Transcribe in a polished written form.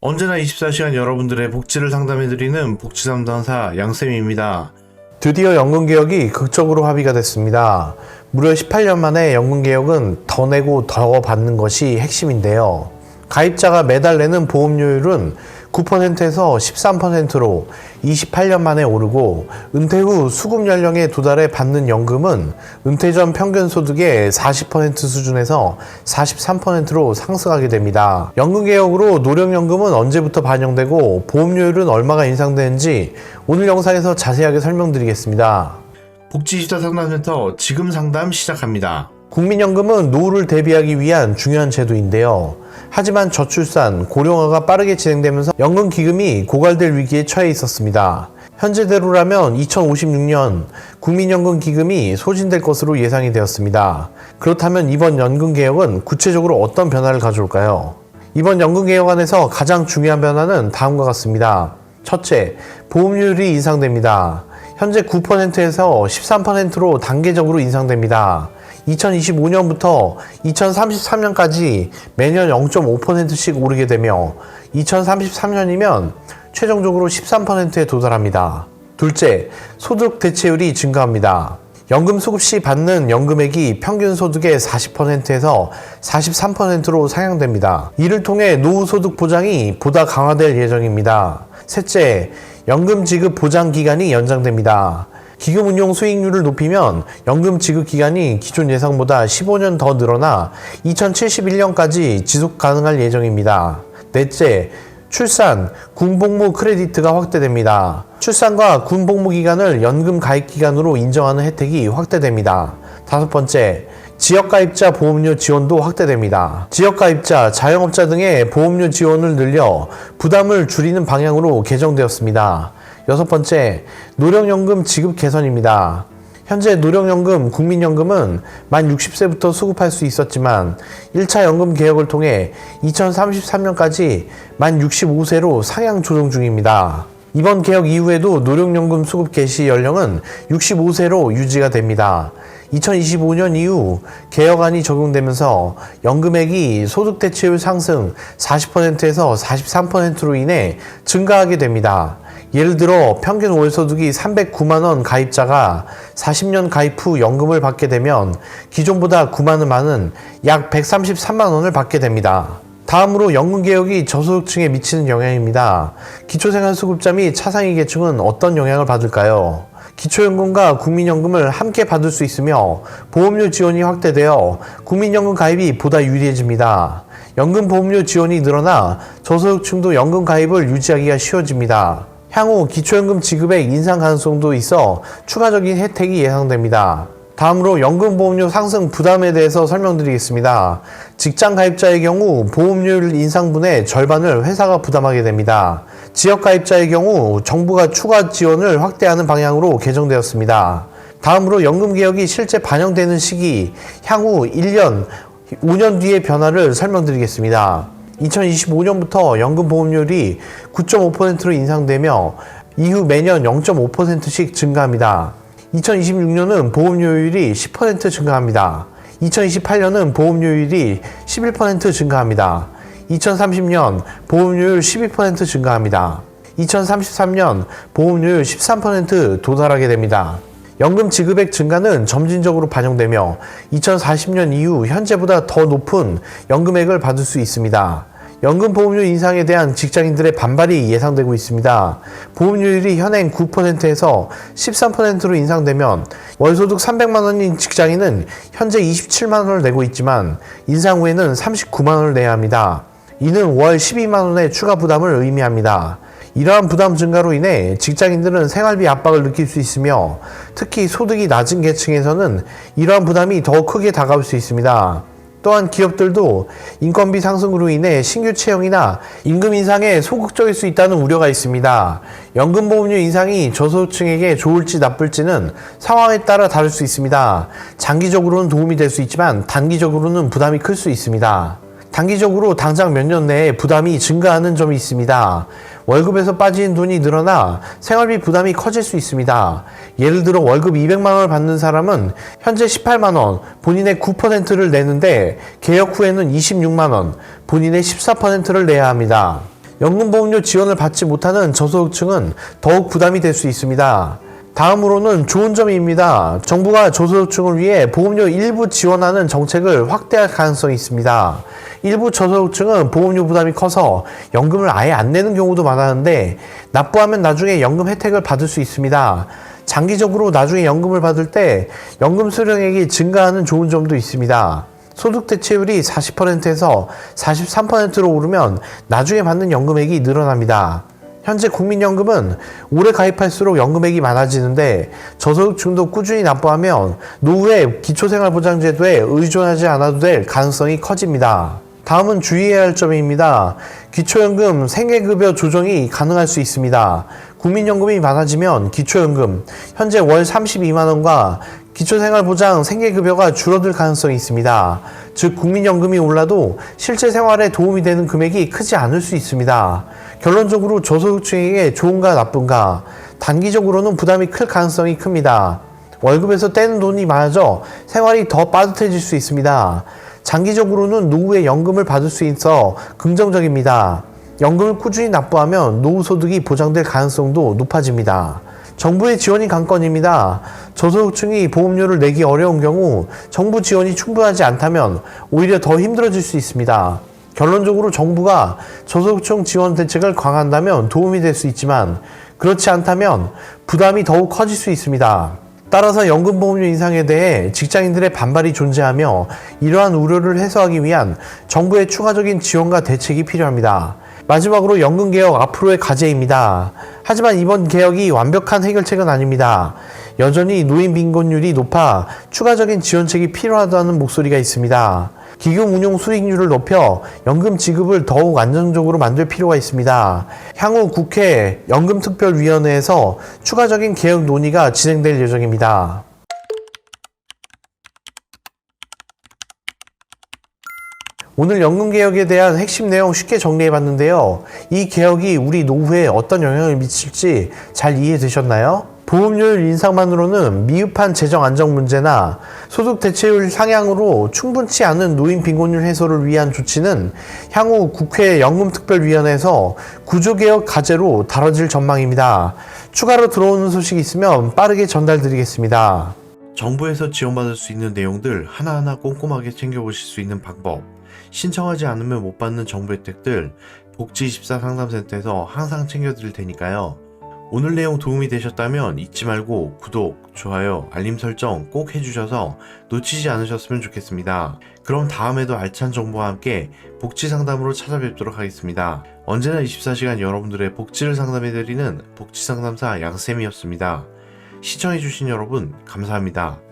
언제나 24시간 여러분들의 복지를 상담해드리는 복지상담사 양쌤입니다. 드디어 연금개혁이 극적으로 합의가 됐습니다. 무려 18년 만에 연금개혁은 더 내고 더 받는 것이 핵심인데요. 가입자가 매달 내는 보험료율은 9%에서 13%로 28년 만에 오르고, 은퇴 후 수급 연령에 도달해 받는 연금은 은퇴 전 평균 소득의 40% 수준에서 43%로 상승하게 됩니다. 연금개혁으로 노령연금은 언제부터 반영되고 보험료율은 얼마가 인상되는지 오늘 영상에서 자세하게 설명드리겠습니다. 복지24 상담센터 지금 상담 시작합니다. 국민연금은 노후를 대비하기 위한 중요한 제도인데요. 하지만 저출산, 고령화가 빠르게 진행되면서 연금기금이 고갈될 위기에 처해 있었습니다. 현재대로라면 2056년 국민연금기금이 소진될 것으로 예상이 되었습니다. 그렇다면 이번 연금개혁은 구체적으로 어떤 변화를 가져올까요? 이번 연금개혁안에서 가장 중요한 변화는 다음과 같습니다. 첫째, 보험료율이 인상됩니다. 현재 9%에서 13%로 단계적으로 인상됩니다. 2025년부터 2033년까지 매년 0.5%씩 오르게 되며 2033년이면 최종적으로 13%에 도달합니다. 둘째, 소득 대체율이 증가합니다. 연금 수급 시 받는 연금액이 평균 소득의 40%에서 43%로 상향됩니다. 이를 통해 노후 소득 보장이 보다 강화될 예정입니다. 셋째, 연금 지급 보장 기간이 연장됩니다. 기금 운용 수익률을 높이면 연금 지급 기간이 기존 예상보다 15년 더 늘어나 2071년까지 지속 가능할 예정입니다. 넷째, 출산, 군복무 크레디트가 확대됩니다. 출산과 군복무 기간을 연금 가입 기간으로 인정하는 혜택이 확대됩니다. 다섯 번째, 지역가입자 보험료 지원도 확대됩니다. 지역가입자, 자영업자 등의 보험료 지원을 늘려 부담을 줄이는 방향으로 개정되었습니다. 여섯 번째, 노령연금 지급 개선입니다. 현재 노령연금, 국민연금은 만 60세부터 수급할 수 있었지만 1차 연금 개혁을 통해 2033년까지 만 65세로 상향 조정 중입니다. 이번 개혁 이후에도 노령연금 수급 개시 연령은 65세로 유지가 됩니다. 2025년 이후 개혁안이 적용되면서 연금액이 소득 대체율 상승 40%에서 43%로 인해 증가하게 됩니다. 예를 들어 평균 월 소득이 309만원 가입자가 40년 가입 후 연금을 받게 되면 기존보다 9만원 많은 약 133만원을 받게 됩니다. 다음으로 연금개혁이 저소득층에 미치는 영향입니다. 기초생활수급자 및 차상위 계층은 어떤 영향을 받을까요? 기초연금과 국민연금을 함께 받을 수 있으며 보험료 지원이 확대되어 국민연금 가입이 보다 유리해집니다. 연금 보험료 지원이 늘어나 저소득층도 연금 가입을 유지하기가 쉬워집니다. 향후 기초연금 지급액 인상 가능성도 있어 추가적인 혜택이 예상됩니다. 다음으로 연금보험료 상승 부담에 대해서 설명드리겠습니다. 직장 가입자의 경우 보험료율 인상분의 절반을 회사가 부담하게 됩니다. 지역 가입자의 경우 정부가 추가 지원을 확대하는 방향으로 개정되었습니다. 다음으로 연금개혁이 실제 반영되는 시기, 향후 1년, 5년 뒤의 변화를 설명드리겠습니다. 2025년부터 연금보험료율이 9.5%로 인상되며 이후 매년 0.5%씩 증가합니다. 2026년은 보험료율이 10% 증가합니다. 2028년은 보험료율이 11% 증가합니다. 2030년 보험료율 12% 증가합니다. 2033년 보험료율 13% 도달하게 됩니다. 연금 지급액 증가는 점진적으로 반영되며 2040년 이후 현재보다 더 높은 연금액을 받을 수 있습니다. 연금 보험료 인상에 대한 직장인들의 반발이 예상되고 있습니다. 보험료율이 현행 9%에서 13%로 인상되면 월소득 300만 원인 직장인은 현재 27만 원을 내고 있지만 인상 후에는 39만 원을 내야 합니다. 이는 월 12만 원의 추가 부담을 의미합니다. 이러한 부담 증가로 인해 직장인들은 생활비 압박을 느낄 수 있으며 특히 소득이 낮은 계층에서는 이러한 부담이 더 크게 다가올 수 있습니다. 또한 기업들도 인건비 상승으로 인해 신규 채용이나 임금 인상에 소극적일 수 있다는 우려가 있습니다. 연금보험료 인상이 저소득층에게 좋을지 나쁠지는 상황에 따라 다를 수 있습니다. 장기적으로는 도움이 될 수 있지만 단기적으로는 부담이 클 수 있습니다. 단기적으로 당장 몇 년 내에 부담이 증가하는 점이 있습니다. 월급에서 빠지는 돈이 늘어나 생활비 부담이 커질 수 있습니다. 예를 들어 월급 200만 원을 받는 사람은 현재 18만 원, 본인의 9%를 내는데 개혁 후에는 26만 원, 본인의 14%를 내야 합니다. 연금보험료 지원을 받지 못하는 저소득층은 더욱 부담이 될 수 있습니다. 다음으로는 좋은 점입니다. 정부가 저소득층을 위해 보험료 일부 지원하는 정책을 확대할 가능성이 있습니다. 일부 저소득층은 보험료 부담이 커서 연금을 아예 안 내는 경우도 많았는데 납부하면 나중에 연금 혜택을 받을 수 있습니다. 장기적으로 나중에 연금을 받을 때 연금 수령액이 증가하는 좋은 점도 있습니다. 소득 대체율이 40%에서 43%로 오르면 나중에 받는 연금액이 늘어납니다. 현재 국민연금은 오래 가입할수록 연금액이 많아지는데 저소득층도 꾸준히 납부하면 노후에 기초생활보장제도에 의존하지 않아도 될 가능성이 커집니다. 다음은 주의해야 할 점입니다. 기초연금 생계급여 조정이 가능할 수 있습니다. 국민연금이 많아지면 기초연금, 현재 월 32만원과 기초생활보장 생계급여가 줄어들 가능성이 있습니다. 즉 국민연금이 올라도 실제 생활에 도움이 되는 금액이 크지 않을 수 있습니다. 결론적으로 저소득층에게 좋은가 나쁜가? 단기적으로는 부담이 클 가능성이 큽니다. 월급에서 떼는 돈이 많아져 생활이 더 빠듯해질 수 있습니다. 장기적으로는 노후에 연금을 받을 수 있어 긍정적입니다. 연금을 꾸준히 납부하면 노후 소득이 보장될 가능성도 높아집니다. 정부의 지원이 관건입니다. 저소득층이 보험료를 내기 어려운 경우 정부 지원이 충분하지 않다면 오히려 더 힘들어질 수 있습니다. 결론적으로 정부가 저소득층 지원 대책을 강화한다면 도움이 될 수 있지만 그렇지 않다면 부담이 더욱 커질 수 있습니다. 따라서 연금보험료 인상에 대해 직장인들의 반발이 존재하며 이러한 우려를 해소하기 위한 정부의 추가적인 지원과 대책이 필요합니다. 마지막으로 연금개혁 앞으로의 과제입니다. 하지만 이번 개혁이 완벽한 해결책은 아닙니다. 여전히 노인 빈곤율이 높아 추가적인 지원책이 필요하다는 목소리가 있습니다. 기금 운용 수익률을 높여 연금 지급을 더욱 안정적으로 만들 필요가 있습니다. 향후 국회 연금특별위원회에서 추가적인 개혁 논의가 진행될 예정입니다. 오늘 연금개혁에 대한 핵심 내용 쉽게 정리해봤는데요. 이 개혁이 우리 노후에 어떤 영향을 미칠지 잘 이해되셨나요? 보험료율 인상만으로는 미흡한 재정 안정 문제나 소득 대체율 상향으로 충분치 않은 노인 빈곤율 해소를 위한 조치는 향후 국회 연금특별위원회에서 구조개혁 과제로 다뤄질 전망입니다. 추가로 들어오는 소식이 있으면 빠르게 전달드리겠습니다. 정부에서 지원받을 수 있는 내용들 하나하나 꼼꼼하게 챙겨보실 수 있는 방법, 신청하지 않으면 못 받는 정부 혜택들 복지24 상담센터에서 항상 챙겨드릴 테니까요. 오늘 내용 도움이 되셨다면 잊지 말고 구독, 좋아요, 알림 설정 꼭 해주셔서 놓치지 않으셨으면 좋겠습니다. 그럼 다음에도 알찬 정보와 함께 복지 상담으로 찾아뵙도록 하겠습니다. 언제나 24시간 여러분들의 복지를 상담해드리는 복지상담사 양쌤이었습니다. 시청해주신 여러분 감사합니다.